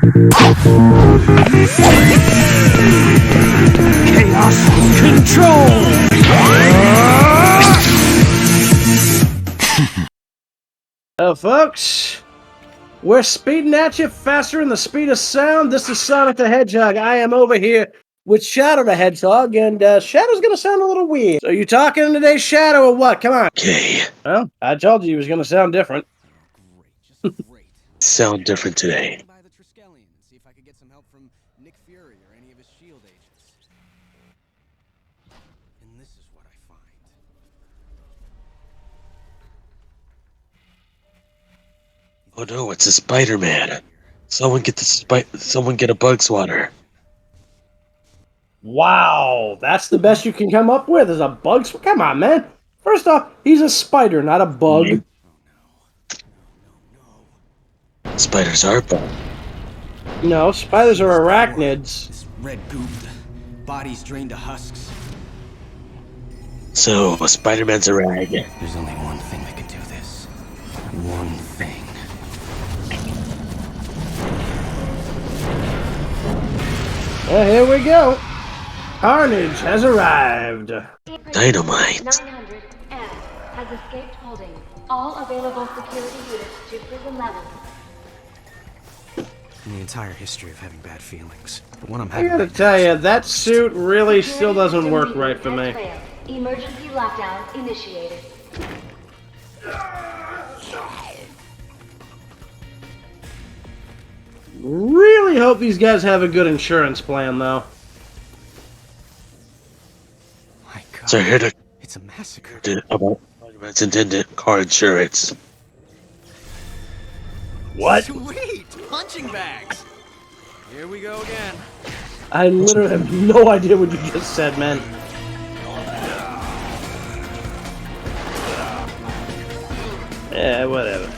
Chaos control! Oh, folks, we're speeding at you faster than the speed of sound. This is Sonic the Hedgehog. I am over here with Shadow the Hedgehog, and Shadow's gonna sound a little weird. So you talking today, Shadow, or what? Come on. Okay. Well, I told you he was gonna sound different. Sound different today. See if I could get some help from Nick Fury or any of his shield agents. And this is what I find. Oh no, it's a Spider-Man. Someone get a bug swatter. Wow, that's the best you can come up with is a bug. Come on, man. First off, he's a spider, not a bug. Spiders are bug. No, spiders are arachnids. This red goop, bodies drained to husks. So, Spider-Man's a rag. There's only one thing that could do this. One thing. Well, here we go. Carnage has arrived. Dynamite. 900 has escaped holding all available security units to prison level. In the entire history of having bad feelings, the one I'm I having gotta right tell now you, that suit really still doesn't work right for me. Emergency lockdown initiated. Really hope these guys have a good insurance plan, though. My God, So here to it's a massacre. about Spider-Man's intended car insurance. What? Sweet! Punching bags! Here we go again. I literally have no idea what you just said, man. Yeah, whatever.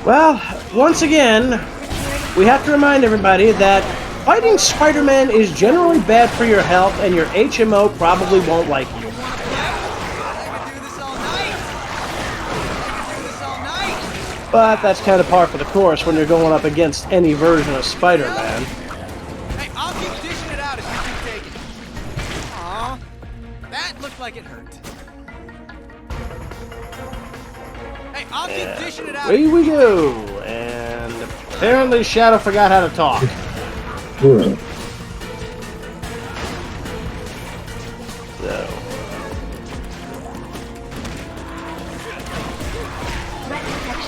Well, once again, we have to remind everybody that fighting Spider-Man is generally bad for your health, and your HMO probably won't like you. I could do this all night! I could do this all night! But that's kind of par for the course when you're going up against any version of Spider-Man. Hey, I'll keep dishing it out if you keep taking it. Aw, that looked like it hurt. Hey, I'll keep dishing it out. Away we go! And apparently Shadow forgot how to talk. So.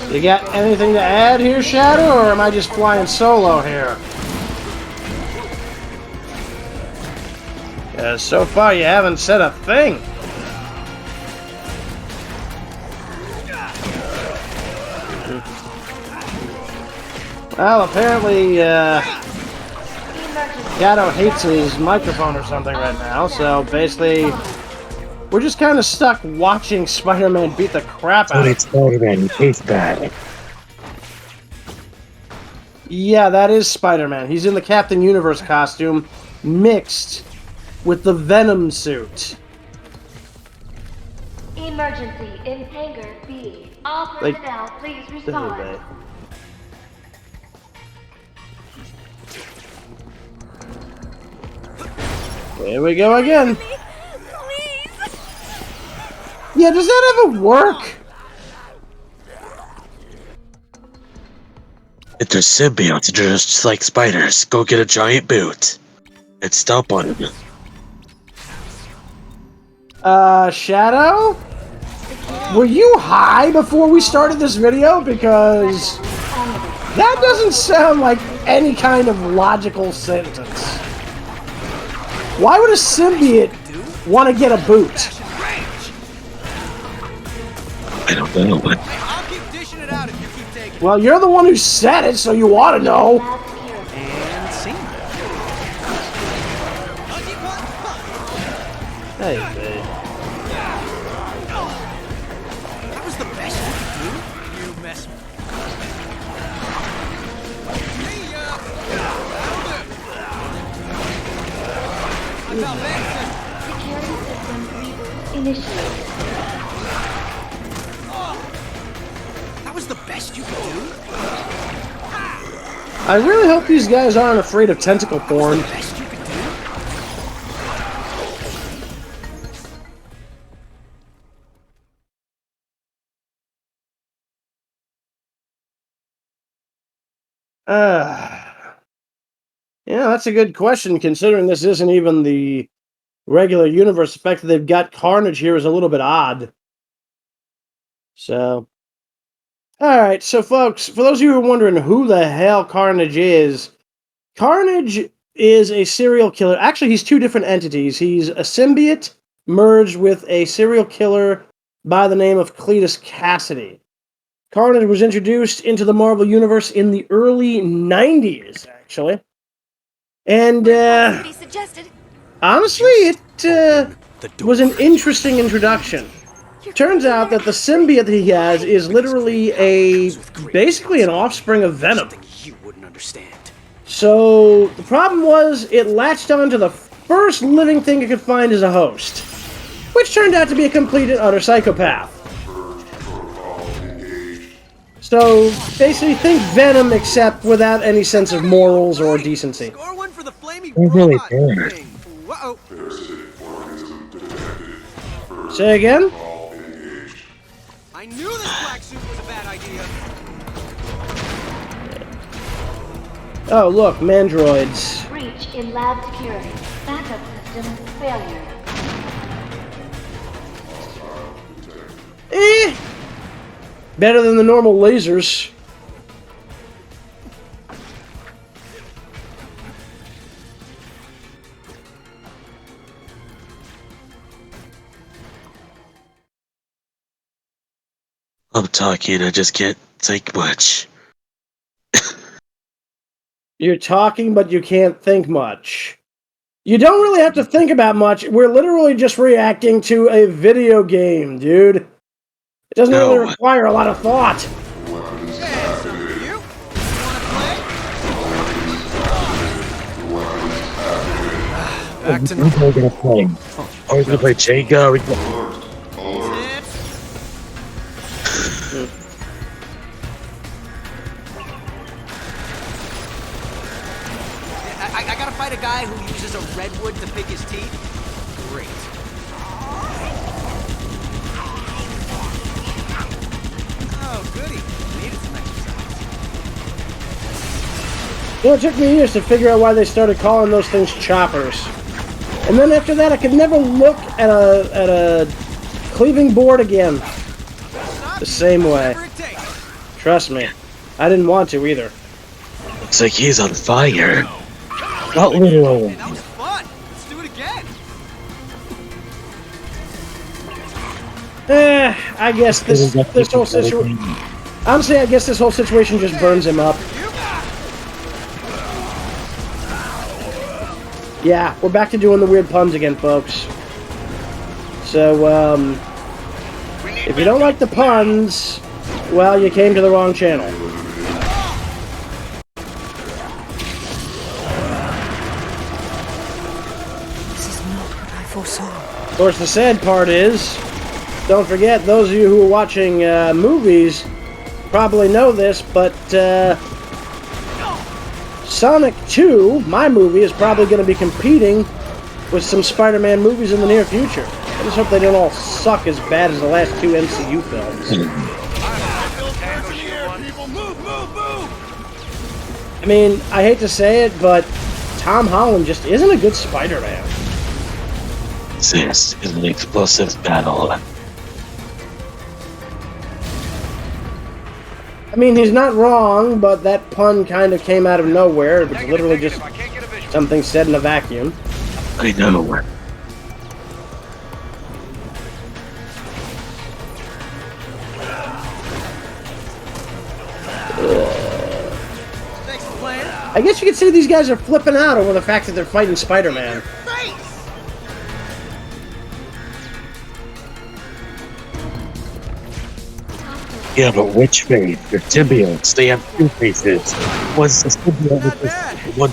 You got anything to add here, Shadow, or am I just flying solo here? So far you haven't said a thing. Well, apparently, Shadow hates his microphone or something right now, so basically, we're just kind of stuck watching Spider-Man beat the crap out of him. Spider-Man, he tastes bad. Yeah, that is Spider-Man. He's in the Captain Universe costume, mixed with the Venom suit. Emergency in Hangar B. All personnel, please respond. Here we go again. Yeah, does that ever work? If they're symbiotes, they're just like spiders. Go get a giant boot and stomp on them. Shadow? Were you high before we started this video? Because that doesn't sound like any kind of logical sentence. Why would a symbiote want to get a boot? I don't know, but I'll keep dishing it out if you keep taking it. Well, you're the one who said it, so you ought to know. And see. Hey, babe. That was the best you could do. You mess with me. Security system reboot initiated. That was the best you could do? I really hope these guys aren't afraid of tentacle porn. Best you could do? Yeah, that's a good question, considering this isn't even the regular universe. The fact that they've got Carnage here is a little bit odd. So, alright, so folks, for those of you who are wondering who the hell Carnage is a serial killer. Actually, he's two different entities. He's a symbiote merged with a serial killer by the name of Cletus Cassidy. Carnage was introduced into the Marvel Universe in the early 90s, actually. And, honestly, it was an interesting introduction. Turns out that the symbiote that he has is literally basically an offspring of Venom. You wouldn't understand. So, the problem was, it latched onto the first living thing it could find as a host, which turned out to be a complete and utter psychopath. So, basically, think Venom, except without any sense of morals or decency. Score one for the flaming really robot bad. thing. Whoa. Say again? I knew this black suit was a bad idea. Oh, look, mandroids. Breach in lab security. Backup system failure. Better than the normal lasers. I'm talking, I just can't think much. You're talking, but you can't think much. You don't really have to think about much. We're literally just reacting to a video game, dude. It doesn't really require a lot of thought. Hey, some of you. Wanna play? Back to What are we gonna play? Are we gonna play Jenga? Are we gonna... I gotta fight a guy who uses a redwood to pick his teeth? Great. Oh, goody. Needed some exercise. You know, it took me years to figure out why they started calling those things choppers. And then after that, I could never look at a cleaving board again the same way. Trust me. I didn't want to either. Looks like he's on fire. Not literally. Hey, that was fun. Let's do it again. I guess this whole situation... Honestly, I guess this whole situation just burns him up. Yeah, we're back to doing the weird puns again, folks. So, if you don't like the puns, well, you came to the wrong channel. Of course, the sad part is, don't forget, those of you who are watching movies probably know this, but Sonic 2, my movie, is probably going to be competing with some Spider-Man movies in the near future. I just hope they don't all suck as bad as the last two MCU films. I mean, I hate to say it, but Tom Holland just isn't a good Spider-Man. This is an explosive battle. I mean, he's not wrong, but that pun kind of came out of nowhere. It was literally just something said in a vacuum. I know. I guess you could say these guys are flipping out over the fact that they're fighting Spider-Man. Yeah, but which face? They're symbiotes. They have two faces. One's the symbiote with this one.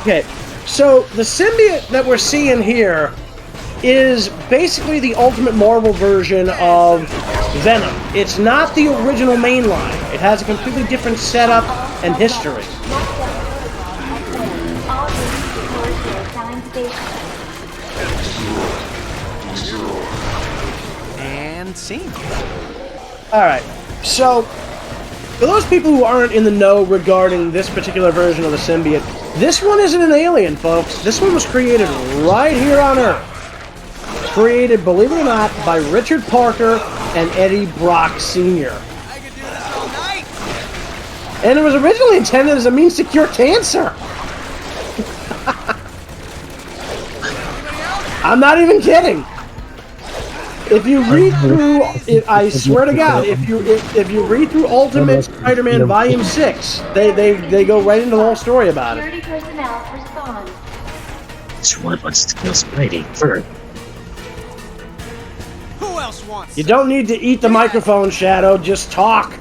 Okay, so the symbiote that we're seeing here is basically the Ultimate Marvel version of Venom. It's not the original mainline. It has a completely different setup and history. And scene. Alright, so for those people who aren't in the know regarding this particular version of the symbiote, this one isn't an alien, folks. This one was created right here on Earth. Created, believe it or not, by Richard Parker and Eddie Brock Sr. I could do this all night. And it was originally intended as a means to cure cancer. I'm not even kidding. If you read through, I swear to God, if you read through Ultimate Spider-Man Volume 6, they go right into the whole story about it. Security personnel respond. Which one wants to kill Spidey first? Who else wants? You don't need to eat the microphone, Shadow. Just talk.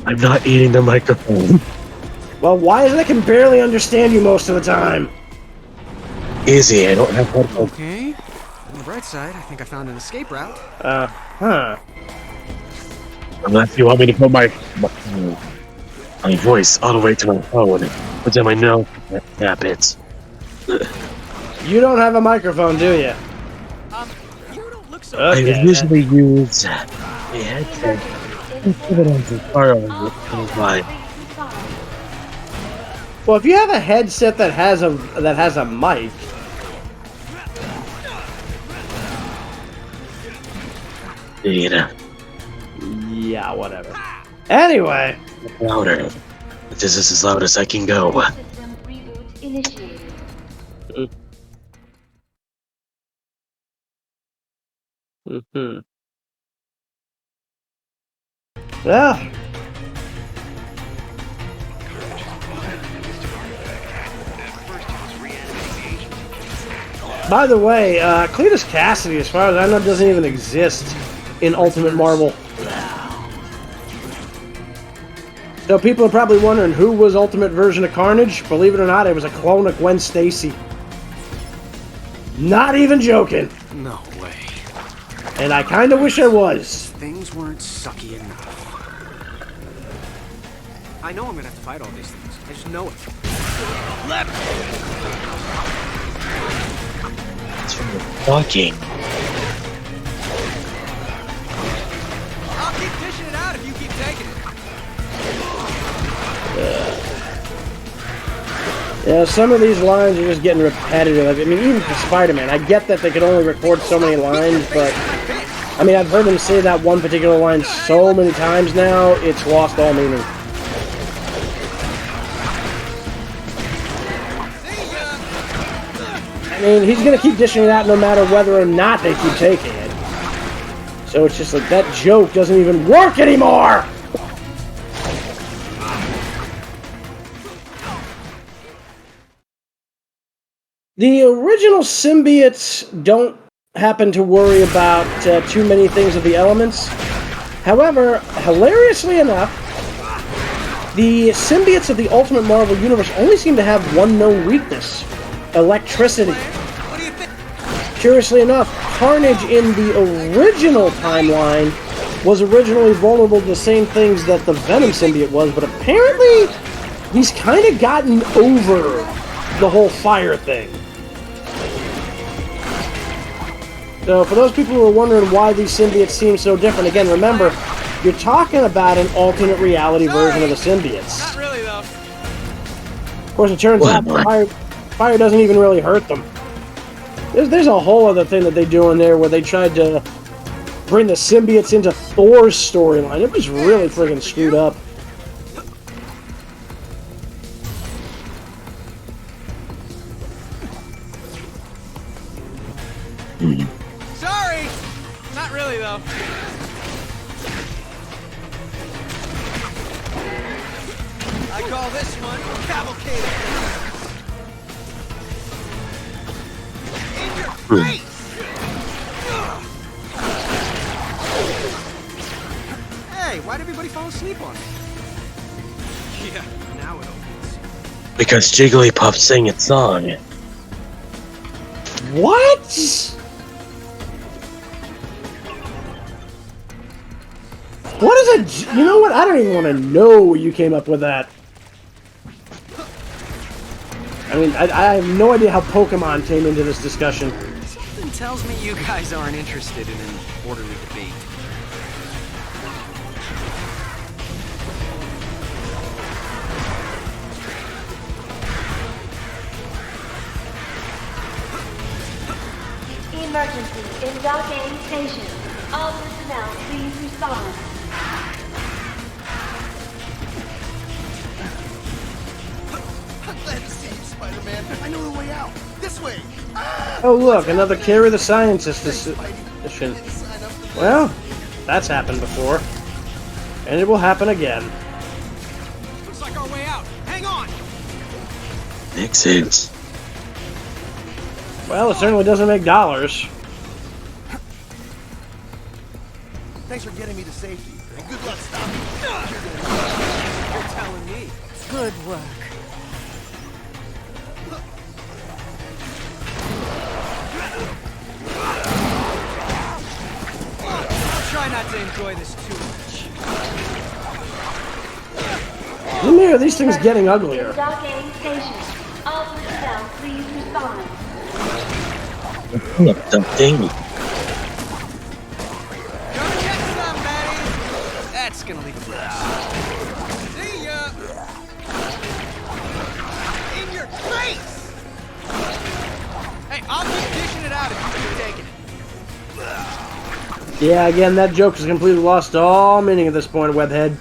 I'm not eating the microphone. Well, why is it I can barely understand you most of the time? Easy, I don't have headphones. Okay. On the bright side, I think I found an escape route. Huh. Unless you want me to put my voice all the way to my phone, put in my nose, tap it. You don't have a microphone, do you? You don't look so. I Okay, usually use a headset. Put it on the car on the Well, if you have a headset that has a mic, yeah, whatever. Anyway, louder. This is as loud as I can go. System reboot initiated. Well, by the way, Cletus Cassidy, as far as I know, doesn't even exist in Ultimate Marvel. So people are probably wondering who was Ultimate version of Carnage. Believe it or not, it was a clone of Gwen Stacy. Not even joking. No way. And I kind of wish I was. Things weren't sucky enough. I know I'm gonna have to fight all these things. I just know it. Left. It's from the talking. I'll keep dishing it out if you keep taking it. Yeah, some of these lines are just getting repetitive. I mean, even for Spider-Man, I get that they could only record so many lines, but I mean, I've heard him say that one particular line so many times now, it's lost all meaning. I mean, he's gonna keep dishing it out no matter whether or not they keep taking it. So it's just like, that joke doesn't even work anymore! The original symbiotes don't happen to worry about too many things of the elements. However, hilariously enough, the symbiotes of the Ultimate Marvel Universe only seem to have one known weakness: electricity. What do you think? Curiously enough, Carnage in the original timeline was originally vulnerable to the same things that the Venom symbiote was, but apparently he's kind of gotten over the whole fire thing. So for those people who are wondering why these symbiotes seem so different, again, remember, you're talking about an alternate reality version of the symbiotes. Not really, though. Of course, it turns out fire doesn't even really hurt them. There's a whole other thing that they do in there where they tried to bring the symbiotes into Thor's storyline. It was really friggin' screwed up. Sorry! Not really, though. I call this one Cavalcade. In your face! Hey, why'd everybody fall asleep on me? Yeah, now it opens. Because Jigglypuff sang its song. What? What is it? You know what? I don't even want to know where you came up with that. I mean, I have no idea how Pokemon came into this discussion. Something tells me you guys aren't interested in an orderly debate. Emergency in docking station. All personnel, please respond. I'm glad to see you, Spider-Man. I know the way out. This way. Oh look, another Carry the Scientist edition. Well, that's happened before. And it will happen again. Looks like our way out. Hang on. Makes sense. Well, it certainly doesn't make dollars. Thanks for getting me to safety. And good luck stopping. You're telling me. Good work. I'll try not to enjoy this too much. Let me hear these things getting uglier. Docking station. All personnel, please respond. What the thing? Gonna get somebody. That's gonna leave a mess. See ya. In your face. Hey, I'll keep dishing it out if you keep taking it. Yeah, again, that joke has completely lost all meaning at this point, Webhead.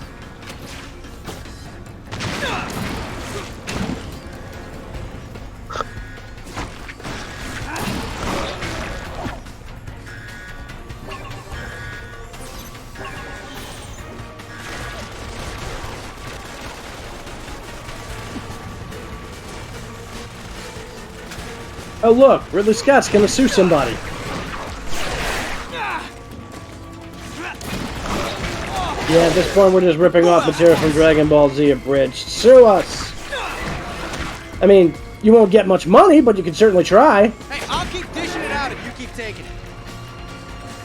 Oh look, Ridley Scott's gonna sue somebody. Yeah, at this point we're just ripping off material from Dragon Ball Z Abridged. Sue us! I mean, you won't get much money, but you can certainly try. Hey, I'll keep dishing it out if you keep taking it.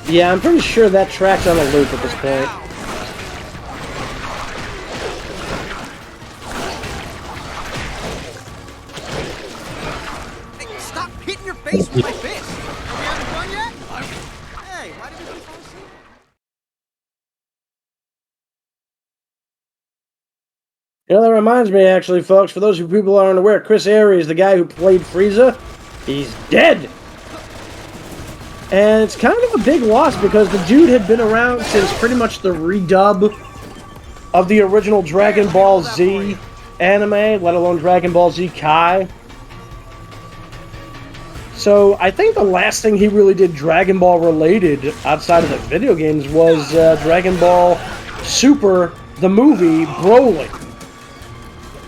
Yeah, I'm pretty sure that track's on a loop at this point. Ow. Hey, stop hitting your face with my fist. Are we having fun yet? Hey, why did we keep on seeing? You know, that reminds me, actually, folks, for those of you people aren't aware, Chris Aries, the guy who played Frieza, he's dead! And it's kind of a big loss because the dude had been around since pretty much the redub of the original Dragon Ball Z anime, let alone Dragon Ball Z Kai. So I think the last thing he really did Dragon Ball related outside of the video games was Dragon Ball Super, the movie, Broly.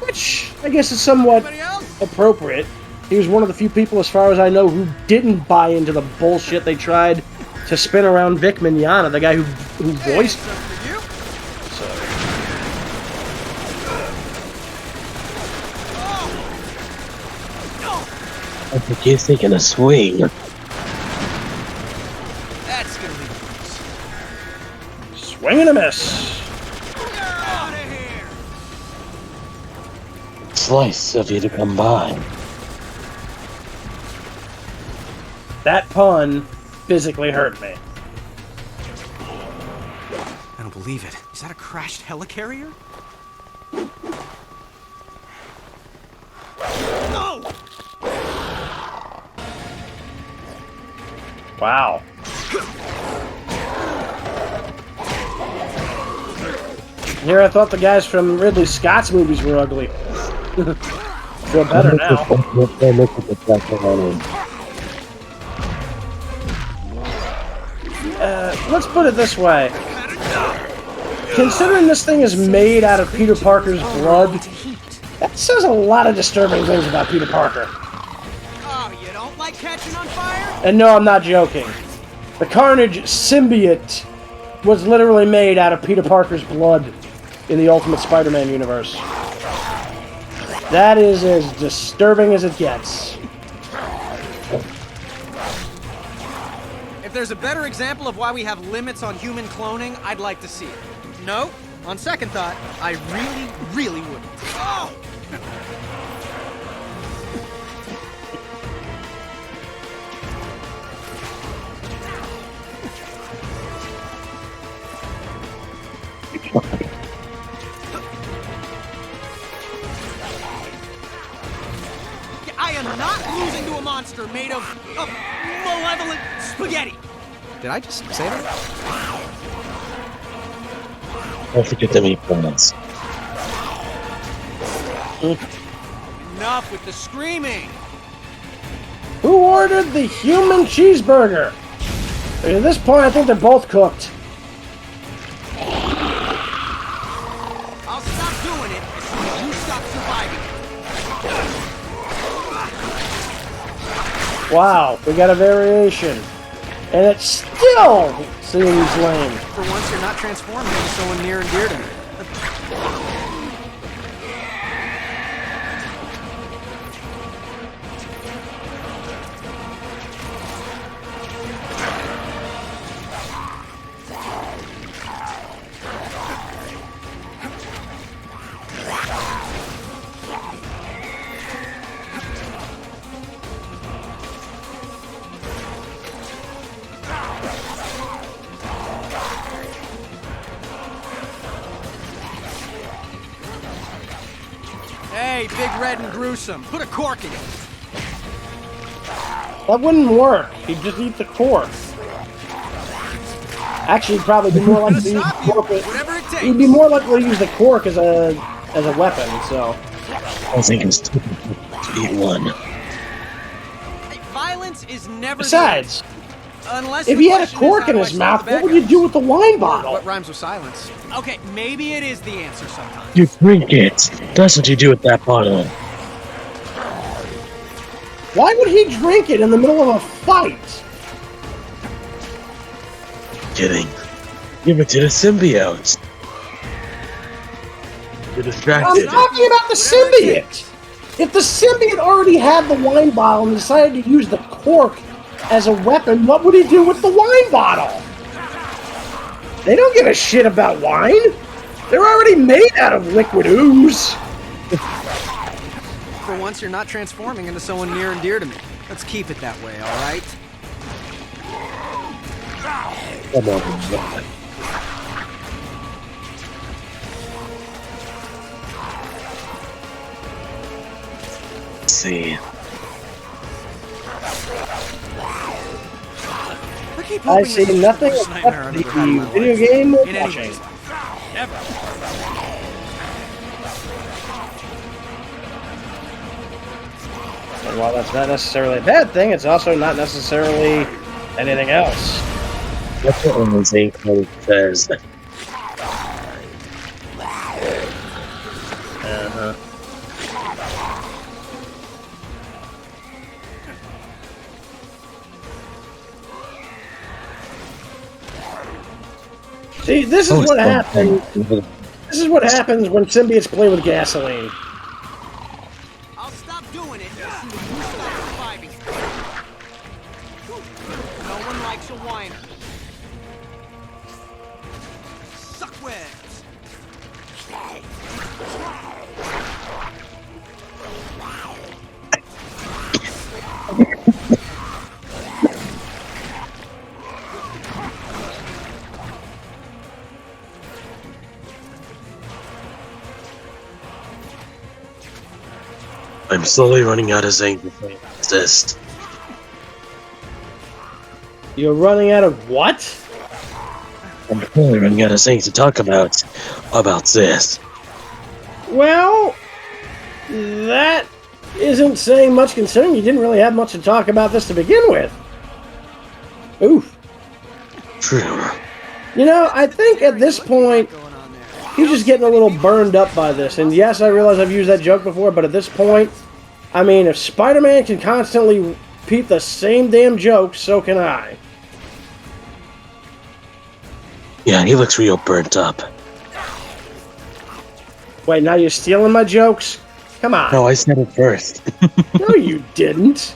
Which I guess is somewhat appropriate. He was one of the few people, as far as I know, who didn't buy into the bullshit they tried to spin around Vic Mignogna, the guy who voiced him. I think he's taking a swing. That's gonna leave a mess. Swing and a miss. Get out of here. Slice of you to come by. That pun physically hurt me. I don't believe it. Is that a crashed helicarrier? No! Wow. Here I thought the guys from Ridley Scott's movies were ugly. Feel better now. Let's put it this way. Considering this thing is made out of Peter Parker's blood, that says a lot of disturbing things about Peter Parker. Oh, you don't like catching on fire? And no, I'm not joking. The Carnage symbiote was literally made out of Peter Parker's blood in the Ultimate Spider-Man universe. That is as disturbing as it gets. If there's a better example of why we have limits on human cloning, I'd like to see it. No, on second thought, I really wouldn't. Oh! I am not losing to a monster made of malevolent spaghetti. Did I just say that? Don't forget the meatballs. Enough with the screaming. Who ordered the human cheeseburger? At this point, I think they're both cooked. I'll stop doing it as soon as you stop surviving. Wow, we got a variation. And it still seems lame. For once, you're not transforming into someone near and dear to me. Hey, big red and gruesome. Put a cork in it. That wouldn't work. He'd just eat the cork. Actually, he'd probably be more likely to use the cork. Whatever it takes. He'd be more likely to use the cork as a weapon. So. I think it's too to eat one. Hey, violence is never. Besides, unless if the he had a question cork is, in how his do I mouth, stop the what bad would you guys? do with the wine bottle? What rhymes with silence? Okay, maybe it is the answer sometimes. You drink it. That's what you do with that bottle. Why would he drink it in the middle of a fight? Kidding. Give it to the symbiote. You're I'm distracted. talking about the symbiote! If the symbiote already had the wine bottle and decided to use the cork as a weapon, what would he do with the wine bottle? They don't give a shit about wine. They're already made out of liquid ooze. For once, you're not transforming into someone near and dear to me. Let's keep it that way, all right? Come on, man. Let's see. I see nothing except the video game we're watching. Ever. And while that's not necessarily a bad thing, it's also not necessarily anything else. That's what only Zane Code says. Uh-huh. See, this is what happens. This is what happens when symbiotes play with gasoline. I'll stop doing it as soon as you stop surviving. No one likes a whiner. Suck webs. I'm slowly running out of Zane to resist. You're running out of what? I'm slowly running out of things to talk about this. Well, that isn't saying much considering you didn't really have much to talk about this to begin with. Oof. True. You know, I think at this point, he's just getting a little burned up by this. And yes, I realize I've used that joke before, but at this point, I mean, if Spider-Man can constantly repeat the same damn jokes, so can I. Yeah, he looks real burnt up. Wait, now you're stealing my jokes? Come on. No, I said it first. No, you didn't.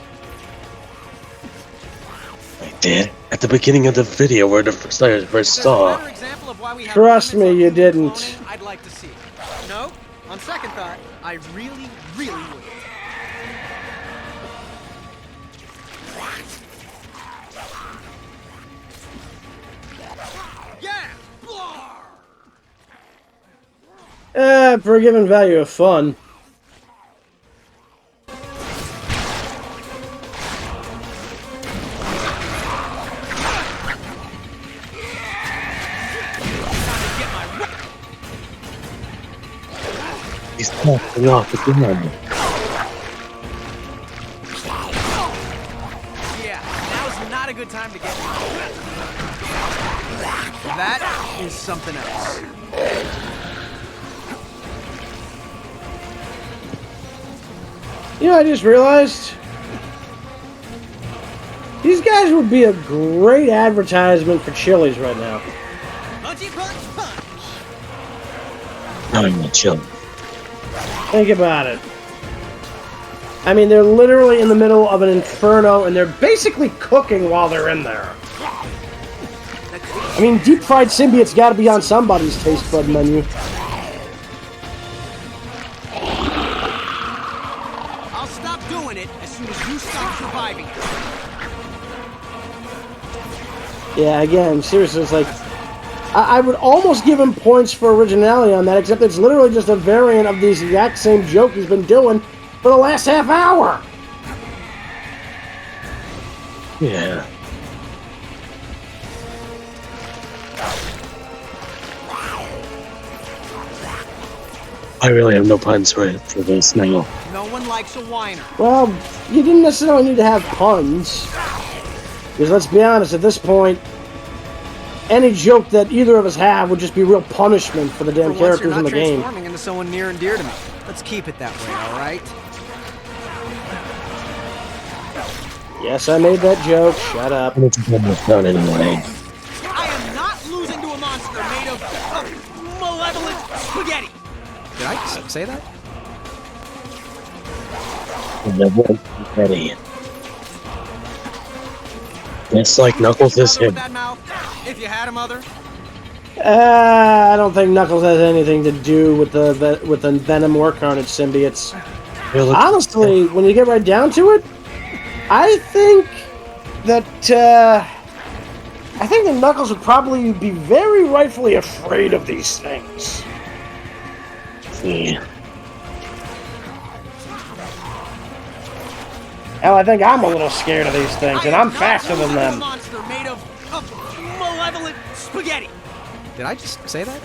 I did. At the beginning of the video where the first saw. Better example of why why we have Trust limits me, on you human didn't. cloning, I'd like to see it. No, on second thought, I really, really wouldn't. Yeah! Blar! For a given value of fun. He's knocking off again. Yeah, now's not a good time to get that is something else. You know, I just realized these guys would be a great advertisement for Chili's right now. Punchy punch punch! I'm not chill. Think about it. I mean, they're literally in the middle of an inferno, and they're basically cooking while they're in there. I mean, deep-fried symbiotes gotta be on somebody's taste bud menu. I'll stop doing it as soon as you stop surviving. Yeah, again, seriously, it's like... I would almost give him points for originality on that, except it's literally just a variant of the exact same joke he's been doing for the last half hour. Yeah. I really have no puns for this now. No one likes a whiner. Well, you didn't necessarily need to have puns. Because let's be honest, at this point, any joke that either of us have would just be real punishment for the damn For once, you're characters not in the game. transforming into someone near and dear to me. Let's keep it that way, all right? Yes, I made that joke. Shut up. I'm almost done anyway. I am not losing to a monster made of malevolent spaghetti. Did I just say that? Ready. It's like Knuckles is Mother him. with that mouth, if you had a mother. I don't think Knuckles has anything to do with the Venom or Carnage symbiotes. Honestly, when you get right down to it, I think that Knuckles would probably be very rightfully afraid of these things. Yeah. Hell, I think I'm a little scared of these things, and I'm faster than A them. monster made of malevolent spaghetti. Did I just say that?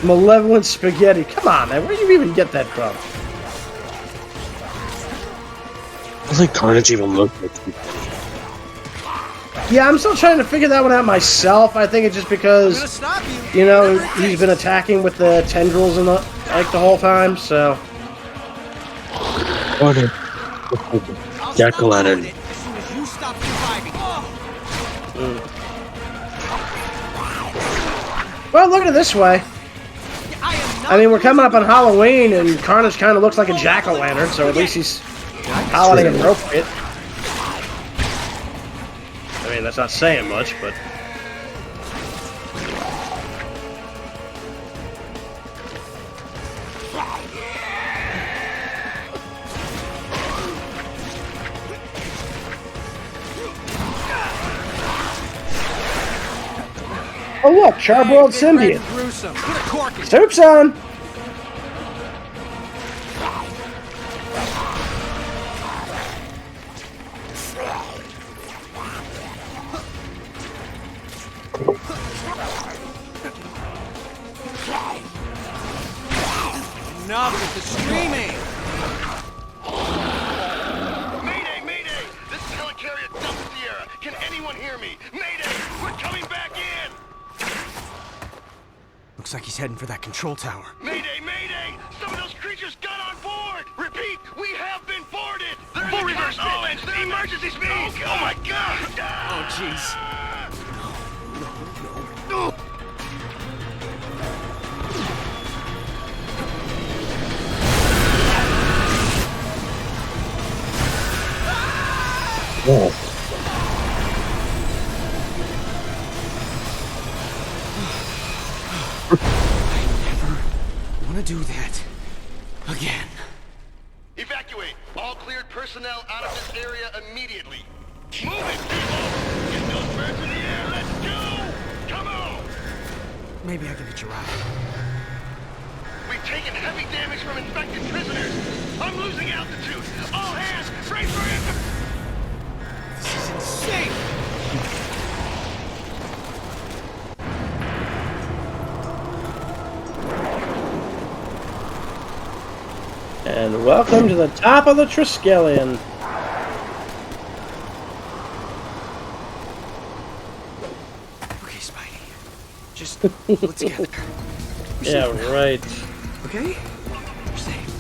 Malevolent spaghetti. Come on, man. Where do you even get that from? I don't think Carnage even looked like spaghetti. Yeah, I'm still trying to figure that one out myself. I think it's just I'm because, gonna stop you. you know, Whatever it he's takes. been attacking with the tendrils and the whole time, so... Carnage. I'll Jack stop o' lantern. doing it as soon as you stop surviving. Well, look at it this way. I mean, we're coming up on Halloween, and Carnage kind of looks like a jack-o'-lantern, so at least he's holiday appropriate. I mean, that's not saying much, but... Oh look, Charbroiled Symbiote. Gruesome. Put a cork in. Soup's on! Enough with the screaming. Mayday, mayday! This is Helicarrier Delta Sierra. Can anyone hear me? Mayday! We're coming back in! Looks like he's heading for that control tower. Mayday, mayday! Some of those creatures got on board! Repeat, we have been boarded! They're full reverse pitch! They're emergency speed! Oh my god! Oh, jeez. Yeah. gonna do that again. Evacuate all cleared personnel out of this area immediately. Move it, people! Get those birds in the air, let's go! Come on! Maybe I can hitch a ride. We've taken heavy damage from infected prisoners. I'm losing altitude. All hands, brace for it! This is insane! And welcome to the top of the Triskelion. Okay, Spidey. Just pull it together. Yeah, right. Okay? You're safe.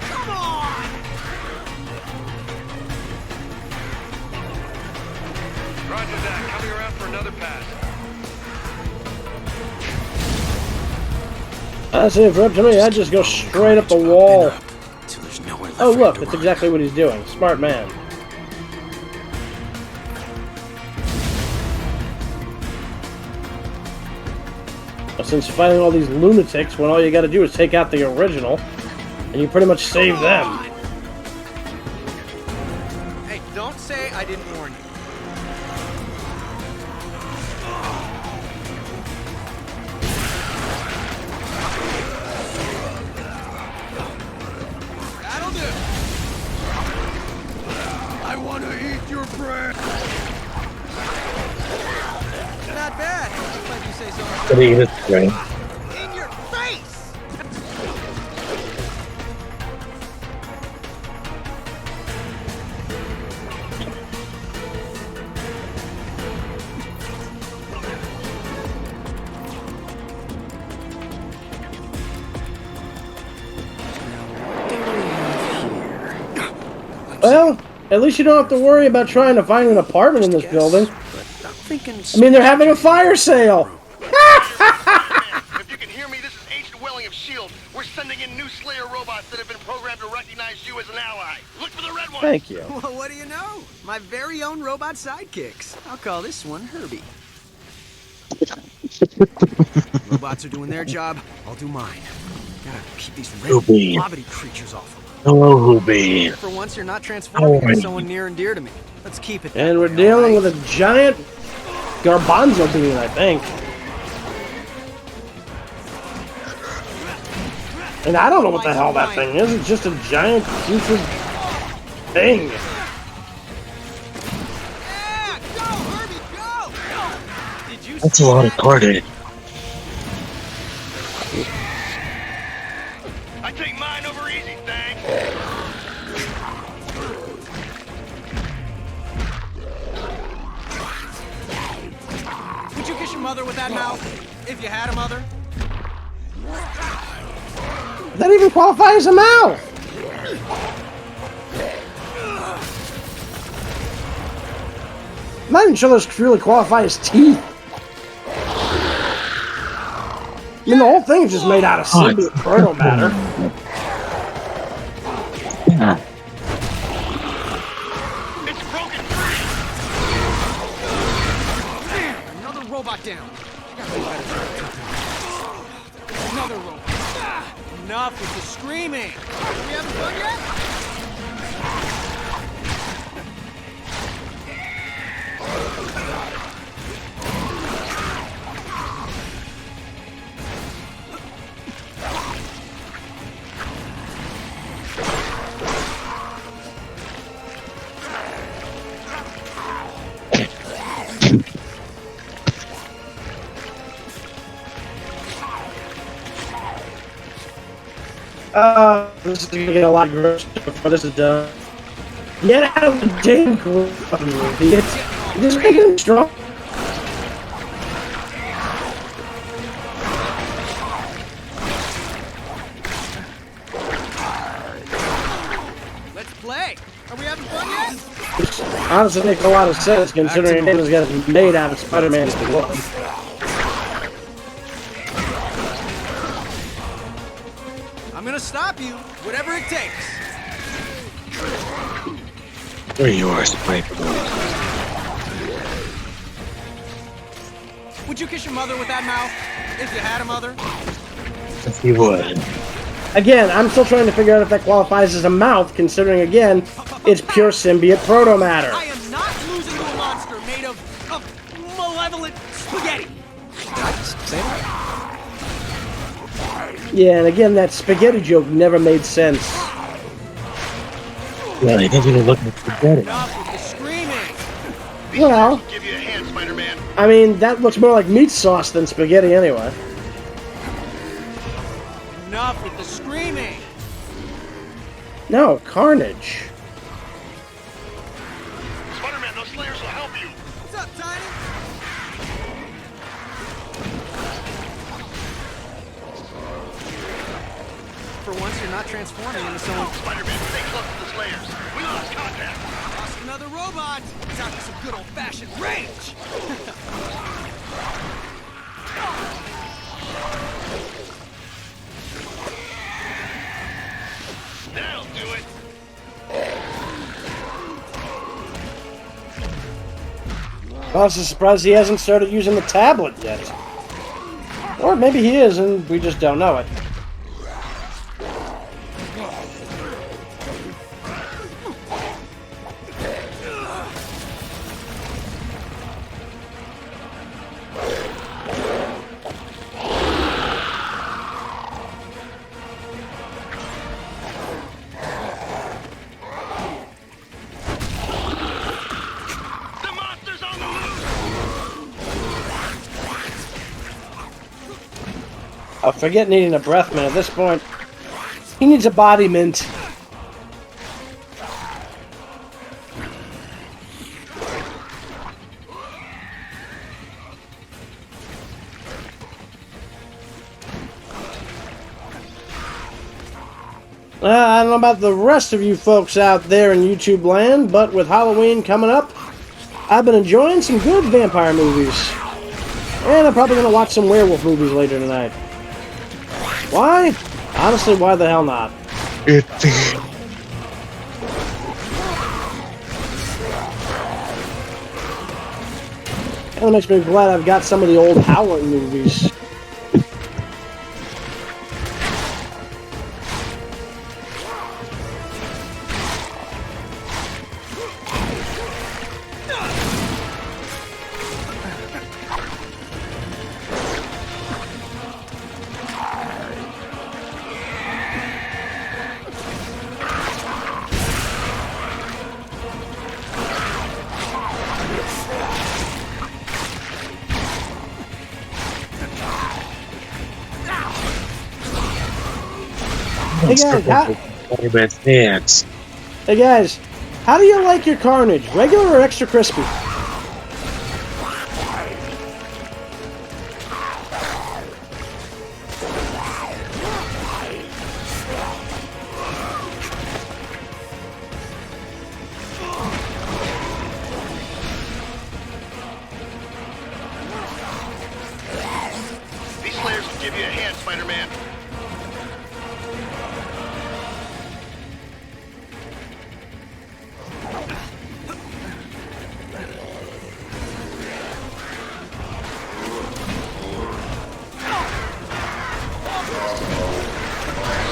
Come on! Roger that. Coming around for another pass. I see, if you're up to me, I'd just go straight up the wall. Till there's nowhere left Oh, for look, him to that's run. exactly what he's doing. Smart man. Well, since you're fighting all these lunatics, when all you gotta do is take out the original, and you pretty much save them. Hey, don't say I didn't warn you. That'll do. I want to eat your bread. Not bad. Glad you say so. But he is right. In your face. Well, at least you don't have to worry about trying to find an apartment in this building. But I'm thinking. I mean, they're having a fire sale! If you can hear me, this is Agent Welling of S.H.I.E.L.D. We're sending in new Slayer robots that have been programmed to recognize you as an ally. Look for the red one. Thank you. Well, what do you know? My very own robot sidekicks. I'll call this one Herbie. Robots are doing their job. I'll do mine. Gotta keep these red Herbie. blobbity creatures off of them. Hello, Ruby. For once, you're not transforming into Alright. someone near and dear to me. Let's keep it that And we're way, dealing alright? with a giant garbanzo bean, I think. And I don't know what the hell that thing is. It's just a giant putrid thing. Yeah, go, Herbie, go! Did you That's see a lot of that? Carnage. I take mine over easy, thanks. Would you kiss your mother with that mouth? If you had a mother? That even qualify as a mouth. I'm not even sure those really qualify as teeth. I mean, the whole thing is just made out of symbiote chrono matter. Yeah. It's broken free. Another robot down. Another robot. Enough with the screaming. We haven't done yet? This is gonna get a lot gross before this is done. Get out of the damn group, fucking idiots. You're just making him strong. Let's play. Are we having fun yet? Which honestly makes a lot of sense considering it was gonna be made out of Spider-Man's blood. I'm gonna stop you, whatever it takes. There you are, Spider. Would you kiss your mother with that mouth? If you had a mother. If you would. Again, I'm still trying to figure out if that qualifies as a mouth, considering, again, it's pure symbiote proto-matter. I am not losing to a monster made of malevolent spaghetti. Did I just say that? Yeah, and again, that spaghetti joke never made sense. Well, he doesn't even look like spaghetti. Enough with the screaming. Well, Give you a hand, Spider-Man. I mean, that looks more like meat sauce than spaghetti anyway. Enough with the screaming. No, Carnage. Spider-Man, those Slayers will help you. What's up, Tiny? For once, you're not transforming into someone. Spider-Man, stay close to the Slayers. We lost contact. Lost another robot. It's after some good old-fashioned rage. That'll do it. I was just surprised he hasn't started using the tablet yet. Or maybe he is, and we just don't know it. The monster's on the loose. I forget needing a breath mint at this point. He needs a body mint. I don't know about the rest of you folks out there in YouTube land, but with Halloween coming up, I've been enjoying some good vampire movies. And I'm probably going to watch some werewolf movies later tonight. Why? Honestly, why the hell not? Kind of makes me glad I've got some of the old Howling movies. Hey Spider-Man's hands. Hey guys, how do you like your Carnage? Regular or extra crispy? These Slayers will give you a hand, Spider-Man.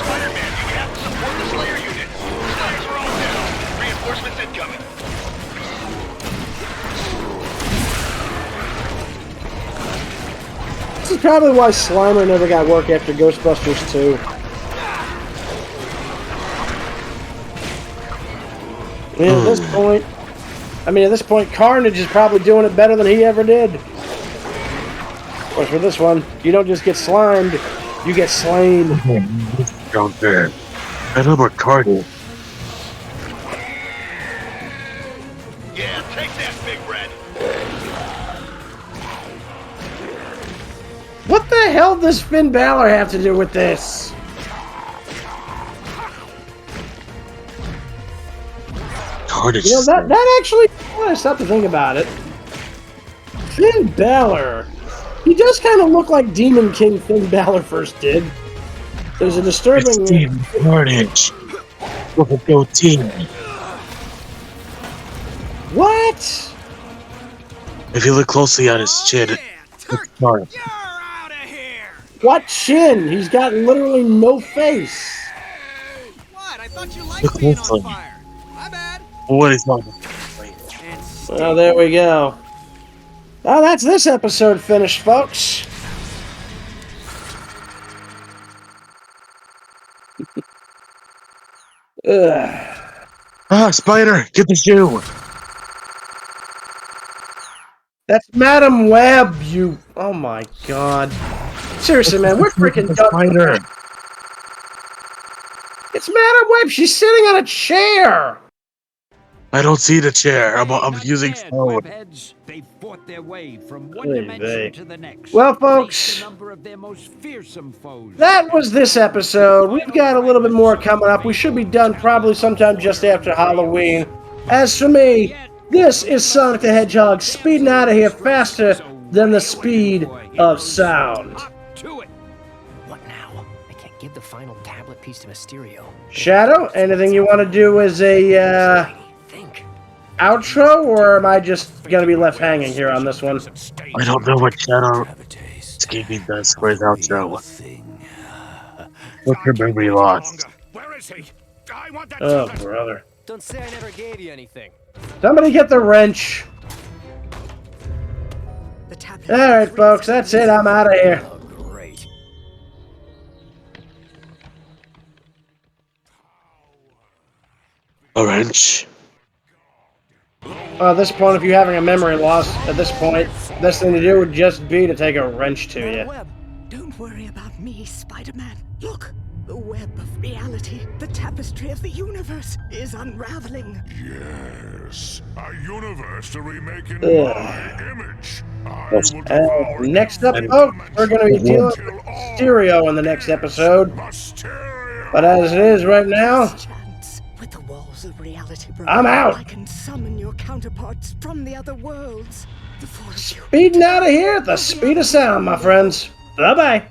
Spider-Man, you have to support the Slayer unit. Slayers are all down. Reinforcements incoming. This is probably why Slimer never got work after Ghostbusters 2. I mean, at this point, Carnage is probably doing it better than he ever did. Of course, with this one, you don't just get slimed, you get slain. Down there. I know about Carnage. Yeah, take that, Big Red. What the hell does Finn Balor have to do with this? Carnage. You know, that actually, when I stop to think about it, Finn Balor, he does kind of look like Demon King Finn Balor first did. There's a disturbing... It's Team Carnage. With a goatee. What? If you look closely on his chin, Yeah, it's dark. You're out of here. What chin? He's got literally no face. What? I thought you Look liked being on closely. fire. My bad. What is on? And Well, there we go. Well, that's this episode finished, folks. Ugh. Ah, Spider, get the shoe. That's Madam Web, you... Oh my god. Seriously, man, we're freaking done. Spider. It's Madam Web, she's sitting on a chair! I don't see the chair. I'm using phone. They fought their way from one Oy dimension vey. to the next. Well, Faced folks, a number of their most fearsome foes. that was this episode. We've got a little bit more coming up. We should be done probably sometime just after Halloween. As for me, this is Sonic the Hedgehog, speeding out of here faster than the speed of sound. To it. What now? I can't give the final tablet piece to Mysterio. Shadow, anything you want to do as a Think. outro, or am I just going to be left hanging here on this one? I don't know what Shadow Escaping does for his outro. What's her memory lost? Where is he? I want that Oh, tablet. brother. Don't say I never gave you anything. Somebody get the wrench. The tablet. Alright, folks, that's it. I'm out of here. Oh, great. A wrench. Well, at this point, if you're having a memory loss, at this point, best thing to do would just be to take a wrench to you. Web. Don't worry about me, Spider-Man. Look, the web of reality, the tapestry of the universe is unraveling. Yes, a universe to remake in Ugh. my image. I will And devour next up, you folks, we're going to be dealing with till all Mysterio in the next episode. Mysterio. But as it is right now, Chance. With the walls of reality broken, I'm out. I can summon your counterparts from the other worlds. The four of you. speeding out of here at the speed of sound, my friends. Bye-bye.